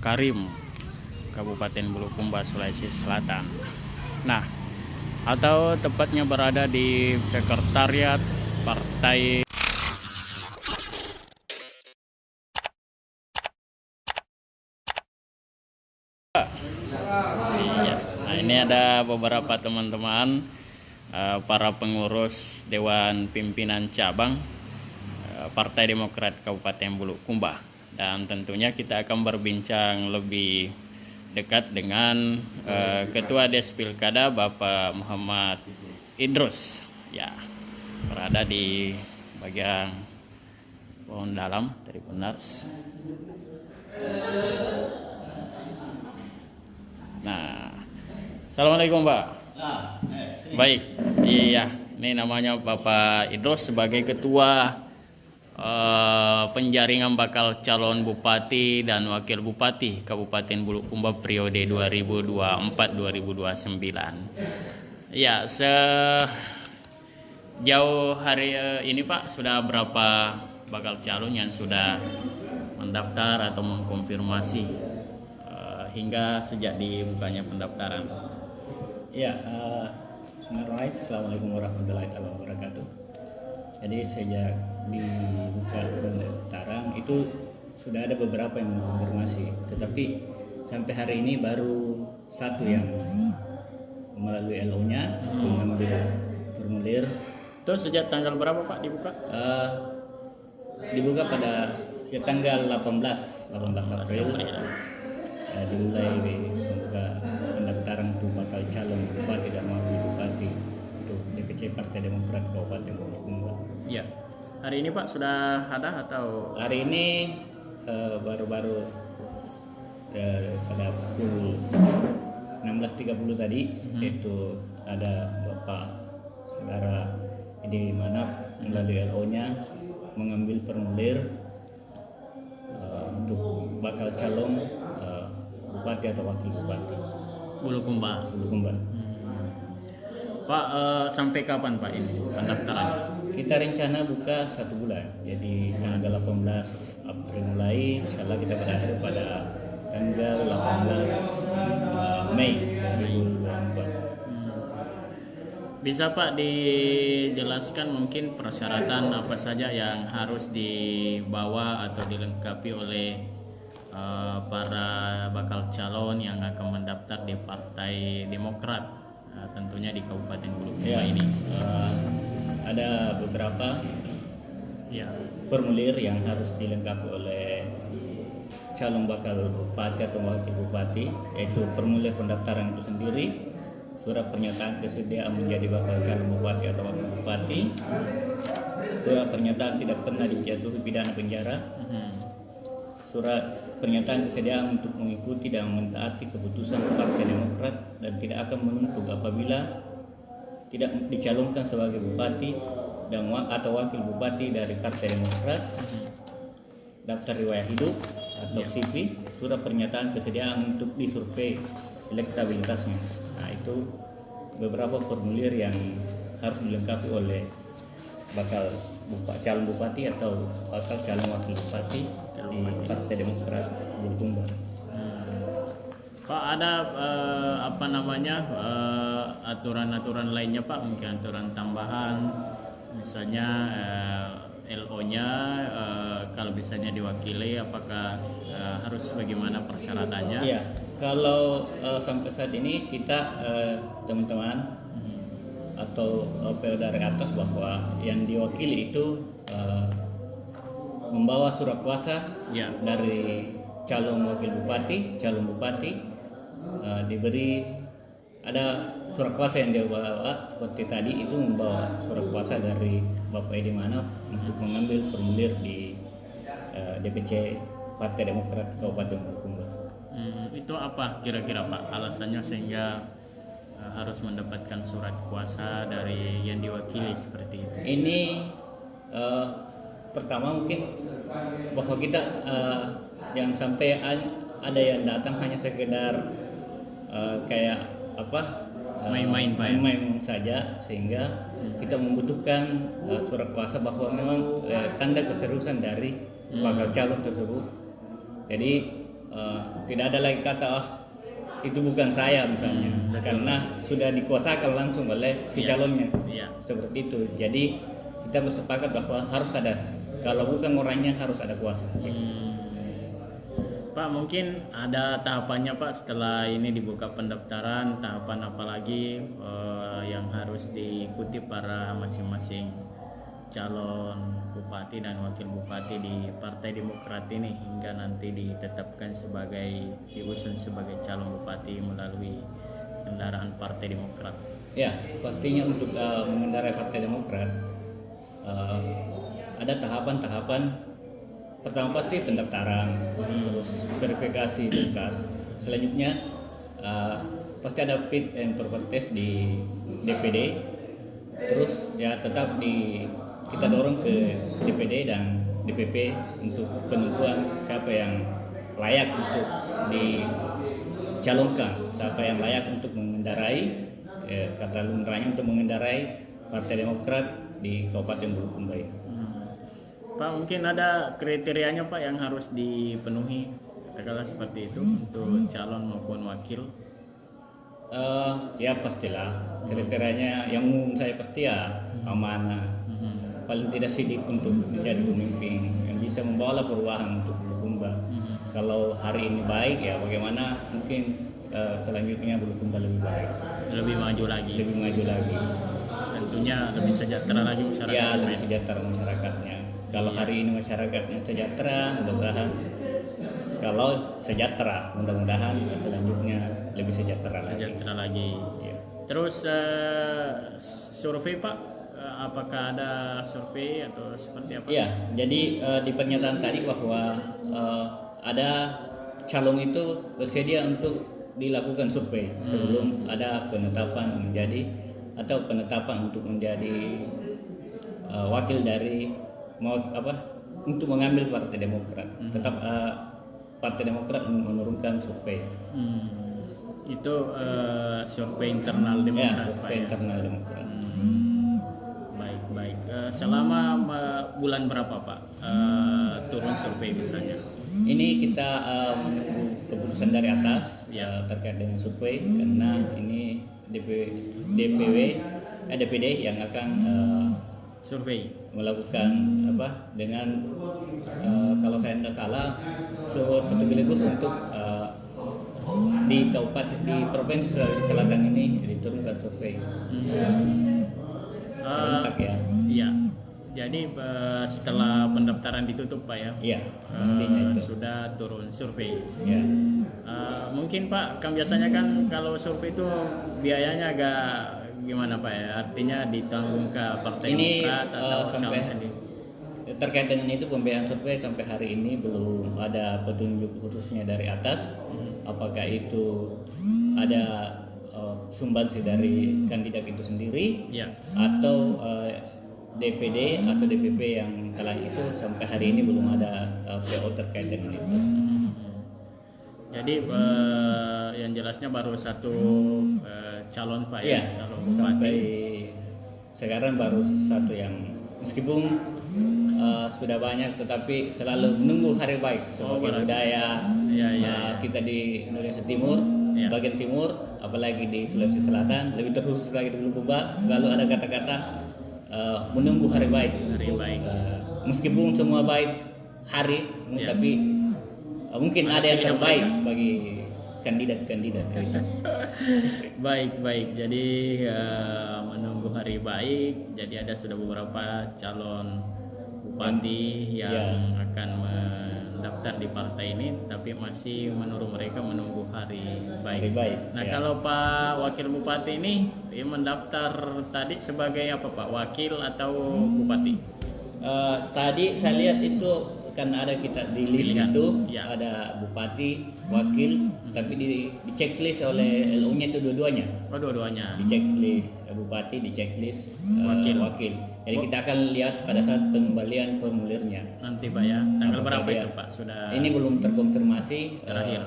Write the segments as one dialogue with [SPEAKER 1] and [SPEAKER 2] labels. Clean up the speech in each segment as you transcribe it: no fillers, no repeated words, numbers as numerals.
[SPEAKER 1] Karim, Kabupaten Bulukumba, Sulawesi Selatan. Nah, atau tepatnya berada di sekretariat Partai. Iya. Nah, ini ada beberapa teman-teman para pengurus Dewan Pimpinan Cabang Partai Demokrat Kabupaten Bulukumba, dan tentunya kita akan berbincang lebih dekat dengan Ketua Des Pilkada Bapak Muhammad Idrus, ya, berada di bagian pohon dalam dari Benas. Nah, assalamualaikum Pak. Baik, iya, ini namanya Bapak Idrus sebagai Ketua penjaringan bakal calon bupati dan wakil bupati Kabupaten Bulukumba periode 2024-2029. Ya, sejauh hari ini Pak, sudah berapa bakal calon yang sudah mendaftar atau mengkonfirmasi hingga sejak dibukanya pendaftaran?
[SPEAKER 2] Ya, Bismillahirrahmanirrahim. Assalamualaikum warahmatullahi wabarakatuh. Jadi sejak dibuka pendaftaran itu sudah ada beberapa yang mengkonfirmasi, tetapi sampai hari ini baru satu yang melalui LO-nya mengambil formulir.
[SPEAKER 1] Itu sejak tanggal berapa Pak dibuka?
[SPEAKER 2] Dibuka pada tanggal 18 April. Dimulai membuka pendaftaran untuk bakal calon bupati dan wakil bupati untuk DPC Partai Demokrat Kabupaten Bulukumba.
[SPEAKER 1] Ya, hari ini Pak sudah ada atau?
[SPEAKER 2] Hari ini baru-baru pada pukul 16.30 tadi itu ada Bapak Saudara di mana melalui LO-nya mengambil formulir untuk bakal calon bupati atau wakil bupati
[SPEAKER 1] Bulukumba. Pak, sampai kapan Pak ini pendaftarannya?
[SPEAKER 2] Kita rencana buka 1 bulan, jadi tanggal 18 April mulai, insyaallah kita berakhir pada tanggal 18 Mei 2024.
[SPEAKER 1] Bisa Pak dijelaskan mungkin persyaratan apa saja yang harus dibawa atau dilengkapi oleh para bakal calon yang akan mendaftar di Partai Demokrat, tentunya di Kabupaten Bulukumba ini?
[SPEAKER 2] Ada beberapa formulir yang harus dilengkapi oleh calon bakal bupati atau wakil bupati, yaitu formulir pendaftaran itu sendiri, surat pernyataan kesediaan menjadi bakal calon bupati atau wakil bupati, surat pernyataan tidak pernah dijatuhi pidana penjara, surat pernyataan kesediaan untuk mengikuti dan mentaati keputusan Partai Demokrat dan tidak akan menuntut apabila tidak dicalonkan sebagai bupati dan atau wakil bupati dari Partai Demokrat, daftar riwayat hidup atau CV, surat pernyataan kesediaan untuk disurvei elektabilitasnya. Nah, itu beberapa formulir yang harus dilengkapi oleh bakal calon bupati atau bakal calon wakil bupati di Partai Demokrat Bulukumba.
[SPEAKER 1] Pak, ada aturan-aturan lainnya Pak, mungkin aturan tambahan, misalnya LO-nya kalau misalnya diwakili, apakah harus bagaimana persyaratannya?
[SPEAKER 2] Iya, kalau sampai saat ini kita teman-teman atau dari atas bahwa yang diwakili itu membawa surat kuasa dari calon wakil bupati, calon bupati, diberi ada surat kuasa yang dia bawa seperti tadi itu membawa surat kuasa dari Bapak Edi Mana untuk mengambil formulir di DPC Partai Demokrat Kabupaten Bulukumba.
[SPEAKER 1] Itu apa kira-kira Pak alasannya sehingga harus mendapatkan surat kuasa dari yang diwakili seperti itu?
[SPEAKER 2] Ini pertama mungkin bahwa kita yang sampai ada yang datang hanya sekedar kayak
[SPEAKER 1] main-main Pak,
[SPEAKER 2] main saja, sehingga kita membutuhkan surat kuasa bahwa memang tanda keseriusan dari bakal calon tersebut. Jadi tidak ada lagi kata itu bukan saya misalnya,
[SPEAKER 1] betul.
[SPEAKER 2] karena sudah dikuasakan langsung oleh si
[SPEAKER 1] Iya.
[SPEAKER 2] calonnya.
[SPEAKER 1] Iya.
[SPEAKER 2] Seperti itu. Jadi kita bersepakat bahwa harus ada, kalau bukan orangnya harus ada kuasa.
[SPEAKER 1] Pak, mungkin ada tahapannya Pak setelah ini dibuka pendaftaran, tahapan apa lagi yang harus diikuti para masing-masing calon bupati dan wakil bupati di Partai Demokrat ini hingga nanti ditetapkan diusung sebagai calon bupati melalui kendaraan Partai Demokrat.
[SPEAKER 2] Ya, pastinya untuk mengendarai Partai Demokrat ada tahapan-tahapan. Pertama pasti pendaftaran, terus verifikasi berkas. Selanjutnya pasti ada fit and proper test di DPD. Terus ya tetap kita dorong ke DPD dan DPP untuk penentuan siapa yang layak untuk dicalonkan, siapa yang layak untuk mengendarai, kata lumrahnya untuk mengendarai Partai Demokrat di Kabupaten Bulukumba.
[SPEAKER 1] Pak, mungkin ada kriterianya Pak yang harus dipenuhi, katakanlah seperti itu untuk calon maupun wakil.
[SPEAKER 2] Ya pastilah kriterianya yang umum saya pasti ya amanah, paling tidak sidik untuk menjadi pemimpin yang bisa membawa perubahan untuk Bulukumba. Kalau hari ini baik ya bagaimana mungkin selanjutnya Bulukumba lebih baik,
[SPEAKER 1] Lebih maju lagi. Tentunya lebih sejahtera lagi masyarakat.
[SPEAKER 2] Ya lebih sejahtera masyarakatnya. Kalau hari ini masyarakatnya sejahtera, mudah-mudahan kalau sejahtera, mudah-mudahan selanjutnya lebih sejahtera lagi. Ya.
[SPEAKER 1] Terus survei Pak, apakah ada survei atau seperti apa?
[SPEAKER 2] Ya, jadi di pernyataan tadi bahwa ada calon itu bersedia untuk dilakukan survei sebelum ada penetapan untuk menjadi wakil dari untuk mengambil Partai Demokrat. Tetap Partai Demokrat menurunkan survei.
[SPEAKER 1] Itu survei internal Demokrat.
[SPEAKER 2] Ya, survei internal Demokrat.
[SPEAKER 1] Baik. Selama bulan berapa Pak turun survei misalnya?
[SPEAKER 2] Ini kita menunggu keputusan dari atas terkait dengan survei, karena ini DPD yang akan
[SPEAKER 1] survei
[SPEAKER 2] melakukan dengan kalau saya tidak salah sekaligus untuk di provinsi Sulawesi Selatan ini diturunkan survei serentak ya.
[SPEAKER 1] Iya. Jadi setelah pendaftaran ditutup Pak ya?
[SPEAKER 2] Iya, pastinya itu.
[SPEAKER 1] Sudah turun survei.
[SPEAKER 2] Ya.
[SPEAKER 1] Mungkin Pak, kan biasanya kan kalau survei itu biayanya agak gimana Pak ya? Artinya ditanggung ke Partai Demokrat atau calon sendiri?
[SPEAKER 2] Terkait dengan itu pembiayaan survei sampai hari ini belum ada petunjuk khususnya dari atas. Apakah itu ada sumbangsi dari kandidat itu sendiri, atau DPD atau DPP yang telah itu, sampai hari ini belum ada PO terkait dengan itu.
[SPEAKER 1] Jadi yang jelasnya baru satu calon Pak calon bupati.
[SPEAKER 2] Sampai sekarang baru satu yang meskipun sudah banyak tetapi selalu menunggu hari baik sebagai budaya kita di Indonesia Timur, bagian timur, apalagi di Sulawesi Selatan, lebih terkhusus lagi di Bulukumba, selalu ada kata-kata menunggu hari baik. Meskipun semua baik tapi mungkin ada yang terbaik bagi kandidat-kandidat.
[SPEAKER 1] Baik. Jadi menunggu hari baik. Jadi ada sudah beberapa calon bupati yang akan mendaftar di partai ini, tapi masih mereka menunggu hari baik. Nah, kalau Pak Wakil Bupati ini mendaftar tadi sebagai apa Pak? Wakil atau bupati?
[SPEAKER 2] Tadi saya lihat itu kan ada kita di list itu ada bupati, wakil, tapi di checklist oleh LO-nya itu dua-duanya.
[SPEAKER 1] Dua-duanya.
[SPEAKER 2] Di checklist bupati, di checklist wakil. Jadi kita akan lihat pada saat pengembalian formulirnya.
[SPEAKER 1] Nanti Pak ya. Tanggal berapa itu Pak? Sudah.
[SPEAKER 2] Ini belum terkonfirmasi.
[SPEAKER 1] Terakhir.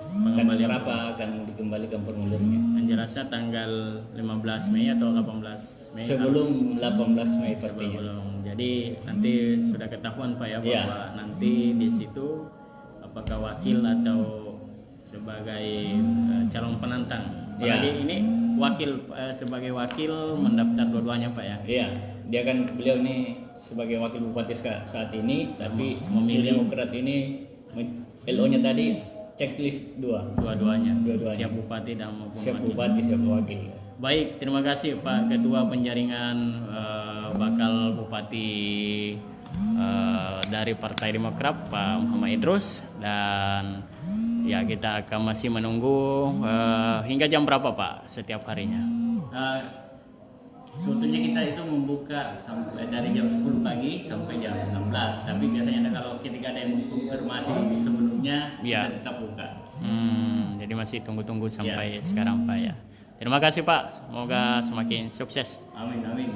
[SPEAKER 2] Tanggal berapa akan dikembalikan formulirnya?
[SPEAKER 1] Yang jelasnya tanggal 15 Mei atau 18 Mei.
[SPEAKER 2] Sebelum 18 Mei pastinya.
[SPEAKER 1] Jadi nanti sudah ketahuan Pak ya bahwa nanti di situ apakah wakil atau sebagai calon penantang.
[SPEAKER 2] Ya.
[SPEAKER 1] Jadi ini wakil sebagai wakil mendaftar dua-duanya Pak ya.
[SPEAKER 2] Iya, dia kan beliau ini sebagai wakil bupati saat ini, tapi
[SPEAKER 1] Memilih.
[SPEAKER 2] Demokrat ini LO-nya tadi checklist
[SPEAKER 1] Dua-duanya.
[SPEAKER 2] Dua-duanya.
[SPEAKER 1] Siap bupati dan maupun
[SPEAKER 2] siap
[SPEAKER 1] wakil.
[SPEAKER 2] bupati, siap wakil.
[SPEAKER 1] Baik, terima kasih Pak Ketua Penjaringan bakal Bupati dari Partai Demokrat Pak Muhammad Idrus, dan ya kita akan masih menunggu hingga jam berapa Pak setiap harinya?
[SPEAKER 2] Sebetulnya kita itu membuka sampai dari jam 10 pagi sampai jam 16, tapi biasanya kalau ketika ada yang mengkonfirmasi sebelumnya
[SPEAKER 1] Ya.
[SPEAKER 2] kita tetap buka.
[SPEAKER 1] Jadi masih tunggu-tunggu sampai sekarang Pak ya. Terima kasih Pak, semoga semakin sukses.
[SPEAKER 2] Amin, amin.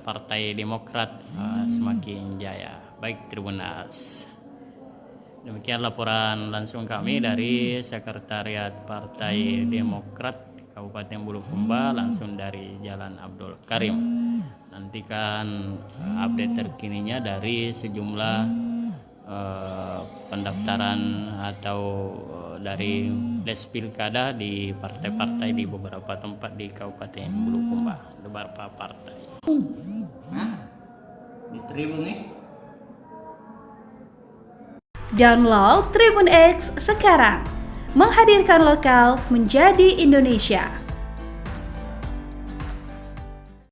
[SPEAKER 1] Partai Demokrat semakin jaya. Baik Tribunas. Demikian laporan langsung kami dari Sekretariat Partai Demokrat Kabupaten Bulukumba, langsung dari Jalan Abdul Karim. Nantikan update terkininya dari sejumlah pendaftaran atau dari les pilkada di partai-partai di beberapa tempat di Kabupaten Bulukumba, beberapa partai.
[SPEAKER 2] Hah? Di Tribun nih?
[SPEAKER 3] Download Tribun X sekarang, menghadirkan lokal menjadi Indonesia.